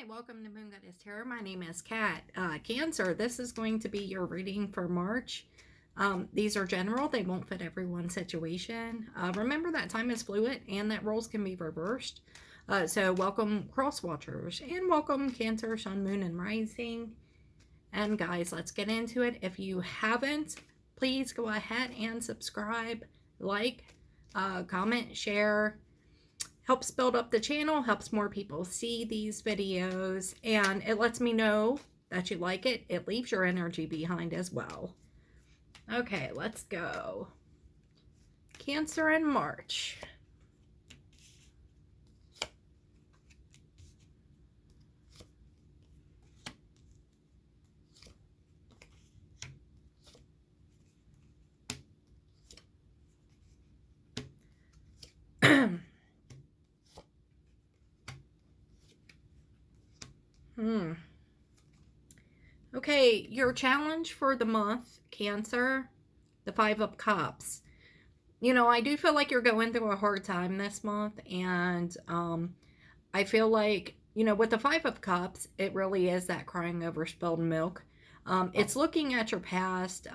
Welcome to Moon Goddess Tarot. My name is Kat. Cancer, this is going to be your reading for March. These are general. They won't fit everyone's situation. Remember that time is fluid and that roles can be reversed. So welcome cross watchers and welcome Cancer, Sun, Moon, and Rising. And guys, let's get into it. If you haven't, please go ahead and subscribe, like, comment, share. Helps build up the channel, helps more people see these videos, and it lets me know that you like it. It leaves your energy behind as well. Okay, let's go. Cancer in March. Okay, your challenge for the month, Cancer, the Five of Cups. You know, I do feel like you're going through a hard time this month, and I feel like, you know, with the Five of Cups, it really is that crying over spilled milk. It's looking at your past,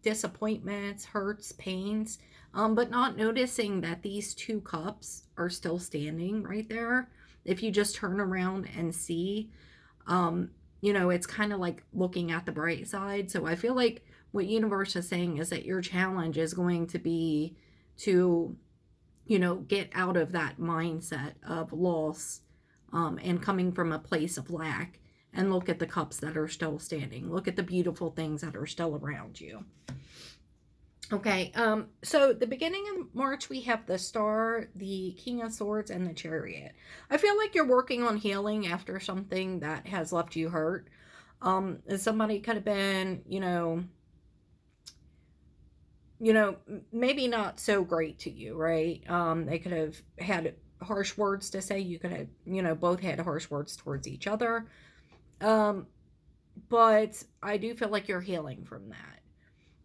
disappointments, hurts, pains, but not noticing that these two cups are still standing right there. If you just turn around and see, you know, it's kind of like looking at the bright side. So I feel like what universe is saying is that your challenge is going to be to, you know, get out of that mindset of loss and coming from a place of lack, and look at the cups that are still standing. Look at the beautiful things that are still around you. Okay, so the beginning of March, we have the Star, the King of Swords, and the Chariot. I feel like you're working on healing after something that has left you hurt. Somebody could have been, you know, maybe not so great to you, right? They could have had harsh words to say. You could have, you know, both had harsh words towards each other. But I do feel like you're healing from that.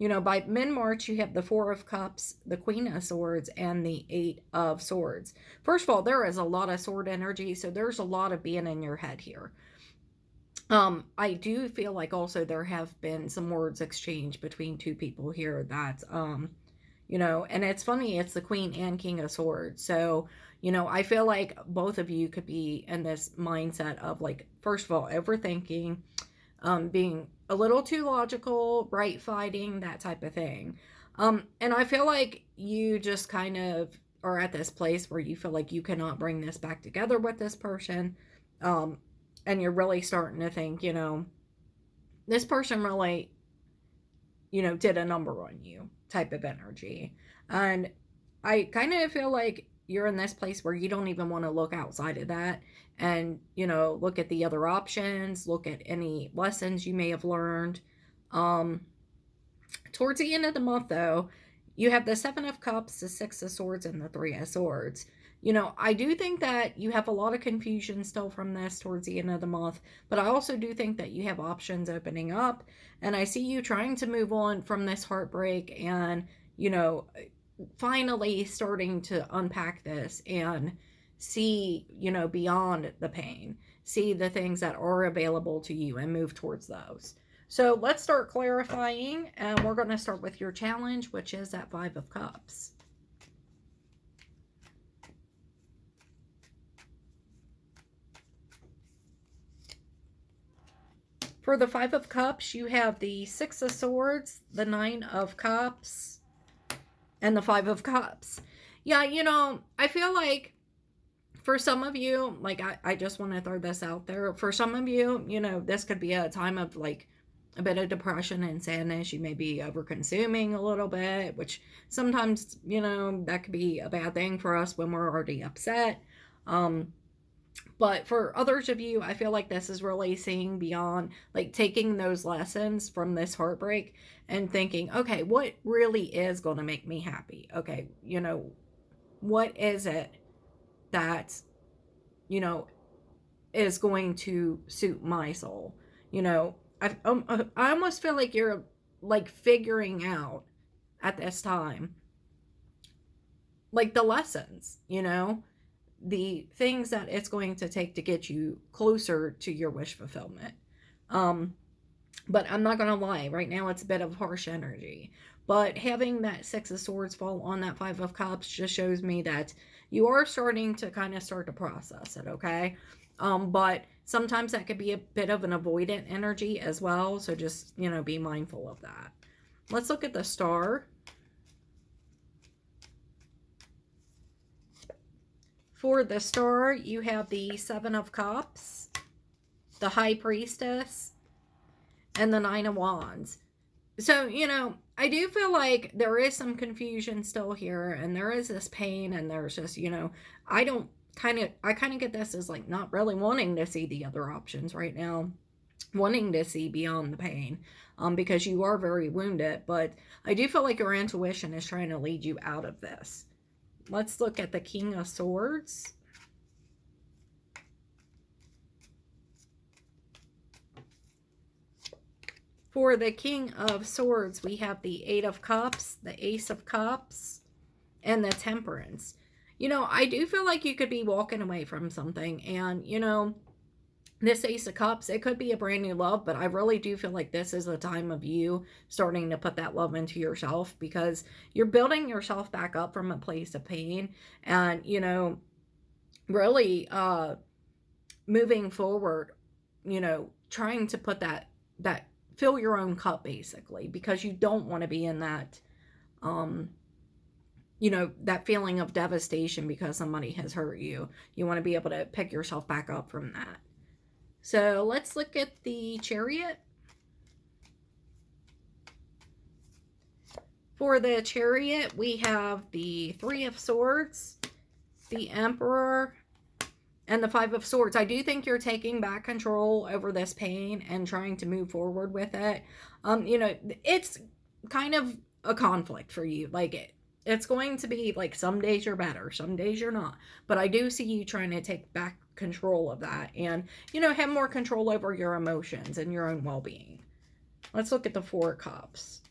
You know, by mid-March, you have the Four of Cups, the Queen of Swords, and the Eight of Swords. First of all, there is a lot of sword energy, so there's a lot of being in your head here. I do feel like also there have been some words exchanged between two people here that, you know, and it's funny, it's the Queen and King of Swords. So, you know, I feel like both of you could be in this mindset of, like, first of all, overthinking, being a little too logical, right fighting, that type of thing. And I feel like you just kind of are at this place where you feel like you cannot bring this back together with this person. And you're really starting to think, you know, this person really, you know, did a number on you type of energy. And I kind of feel like you're in this place where you don't even want to look outside of that and, you know, look at the other options, look at any lessons you may have learned. Towards the end of the month, though, you have the Seven of Cups, the Six of Swords, and the Three of Swords. You know, I do think that you have a lot of confusion still from this towards the end of the month, but I also do think that you have options opening up, and I see you trying to move on from this heartbreak and, you know, finally starting to unpack this and see, you know, beyond the pain, see the things that are available to you and move towards those. So let's start clarifying, and we're going to start with your challenge, which is that Five of Cups. For the Five of Cups, you have the Six of Swords, the Nine of Cups, and the Five of Cups. Yeah, you know, I feel like for some of you, like, I just want to throw this out there. For some of you, you know, this could be a time of, like, a bit of depression and sadness. You may be over consuming a little bit, which sometimes, you know, that could be a bad thing for us when we're already upset. But for others of you, I feel like this is really seeing beyond, like, taking those lessons from this heartbreak and thinking, okay, what really is going to make me happy? Okay, you know, what is it that, you know, is going to suit my soul? You know, I almost feel like you're, like, figuring out at this time, like, the lessons, you know, the things that it's going to take to get you closer to your wish fulfillment. Um, but I'm not going to lie, right now it's a bit of harsh energy. But having that Six of Swords fall on that Five of Cups just shows me that you are starting to kind of start to process it, okay? But sometimes that could be a bit of an avoidant energy as well. So just, be mindful of that. Let's look at the Star. For the Star, you have the Seven of Cups, the High Priestess, and the Nine of Wands. So, I do feel like there is some confusion still here, and there is this pain, and there's just, I kind of get this as like not really wanting to see the other options right now, wanting to see beyond the pain, because you are very wounded, but I do feel like your intuition is trying to lead you out of this. Let's look at the King of Swords. For the King of Swords, we have the Eight of Cups, the Ace of Cups, and the Temperance. I do feel like you could be walking away from something, and, this Ace of Cups, it could be a brand new love, but I really do feel like this is the time of you starting to put that love into yourself, because you're building yourself back up from a place of pain, and, really moving forward, trying to put that fill your own cup, basically, because you don't want to be in that, that feeling of devastation because somebody has hurt you. You want to be able to pick yourself back up from that. So let's look at the Chariot. For the Chariot, we have the Three of Swords, the Emperor, and the Five of Swords. I do think you're taking back control over this pain and trying to move forward with it. It's kind of a conflict for you. Like, it's going to be like some days you're better, some days you're not. But I do see you trying to take back control of that and, have more control over your emotions and your own well-being. Let's look at the Four of Cups.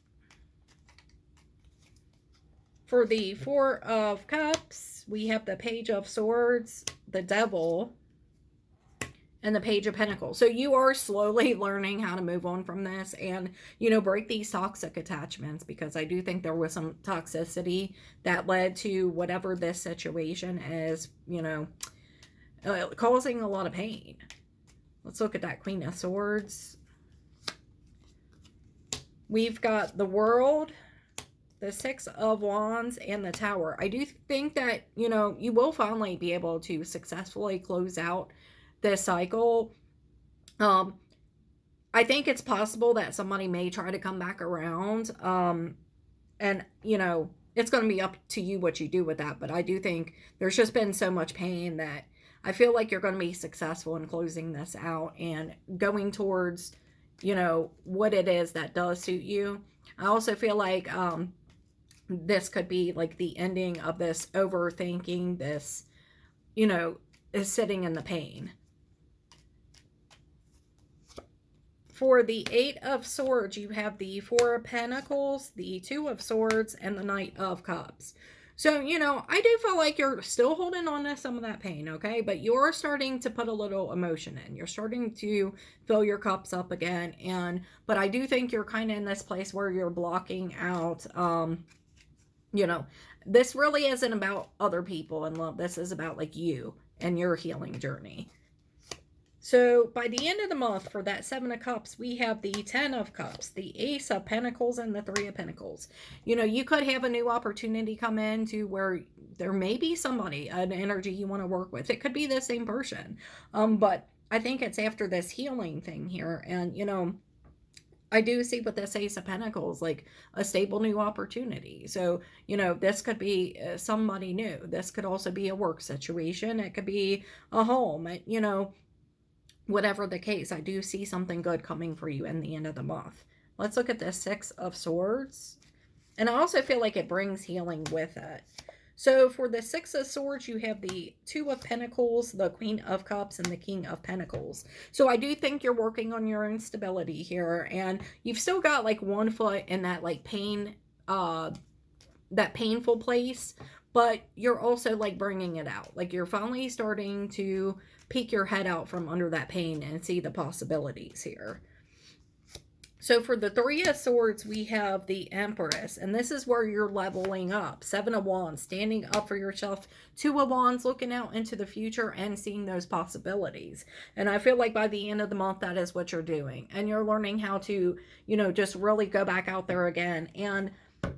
For the Four of Cups, we have the Page of Swords, the Devil, and the Page of Pentacles. So you are slowly learning how to move on from this and, break these toxic attachments, because I do think there was some toxicity that led to whatever this situation is, causing a lot of pain. Let's look at that Queen of Swords. We've got the World, the Six of Wands, and the Tower. I do think that, you will finally be able to successfully close out this cycle. I think it's possible that somebody may try to come back around. And, it's going to be up to you what you do with that. But I do think there's just been so much pain that I feel like you're going to be successful in closing this out and going towards, what it is that does suit you. I also feel like, this could be like the ending of this overthinking, this, is sitting in the pain. For the Eight of Swords, you have the Four of Pentacles, the Two of Swords, and the Knight of Cups. So, I do feel like you're still holding on to some of that pain, okay? But you're starting to put a little emotion in. You're starting to fill your cups up again. But I do think you're kind of in this place where you're blocking out, this really isn't about other people in love. This is about like you and your healing journey. So by the end of the month, for that Seven of Cups, we have the Ten of Cups, the Ace of Pentacles, and the Three of Pentacles. You could have a new opportunity come in to where there may be somebody, an energy you want to work with. It could be the same person. But I think it's after this healing thing here. And, I do see with this Ace of Pentacles, like a stable new opportunity. So, this could be somebody new. This could also be a work situation. It could be a home, whatever the case. I do see something good coming for you in the end of the month. Let's look at the Six of Swords. And I also feel like it brings healing with it. So for the Six of Swords, you have the Two of Pentacles, the Queen of Cups, and the King of Pentacles. So I do think you're working on your own stability here, and you've still got like one foot in that like pain, that painful place, but you're also like bringing it out. Like you're finally starting to peek your head out from under that pain and see the possibilities here. So for the Three of Swords, we have the Empress, and this is where you're leveling up. Seven of Wands, standing up for yourself. Two of Wands, looking out into the future and seeing those possibilities. And I feel like by the end of the month, that is what you're doing. And you're learning how to, just really go back out there again and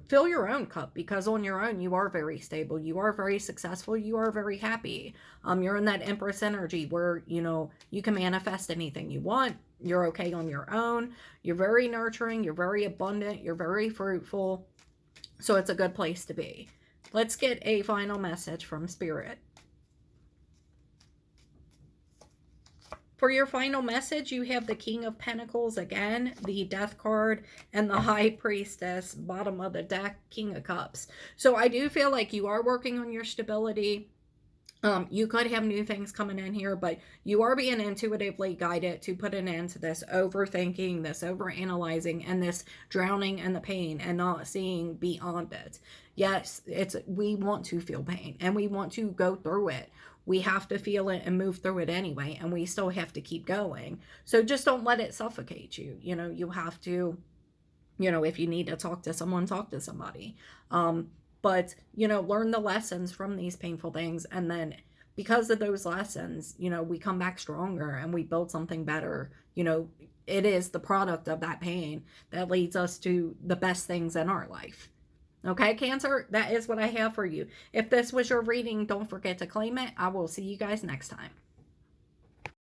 fill your own cup, because on your own you are very stable, you are very successful, you are very happy. You're in that Empress energy where you can manifest anything you want. You're okay on your own. You're very nurturing, you're very abundant, you're very fruitful. So it's a good place to be. Let's get a final message from Spirit. For your final message, you have the King of Pentacles again, the Death card, and the High Priestess, bottom of the deck, King of Cups. So I do feel like you are working on your stability. You could have new things coming in here, but you are being intuitively guided to put an end to this overthinking, this overanalyzing, and this drowning in the pain and not seeing beyond it. Yes, we want to feel pain and we want to go through it. We have to feel it and move through it anyway, and we still have to keep going. So just don't let it suffocate you. You have to, if you need to talk to someone, talk to somebody. But, learn the lessons from these painful things. And then because of those lessons, we come back stronger and we build something better. It is the product of that pain that leads us to the best things in our life. Okay, Cancer, that is what I have for you. If this was your reading, don't forget to claim it. I will see you guys next time.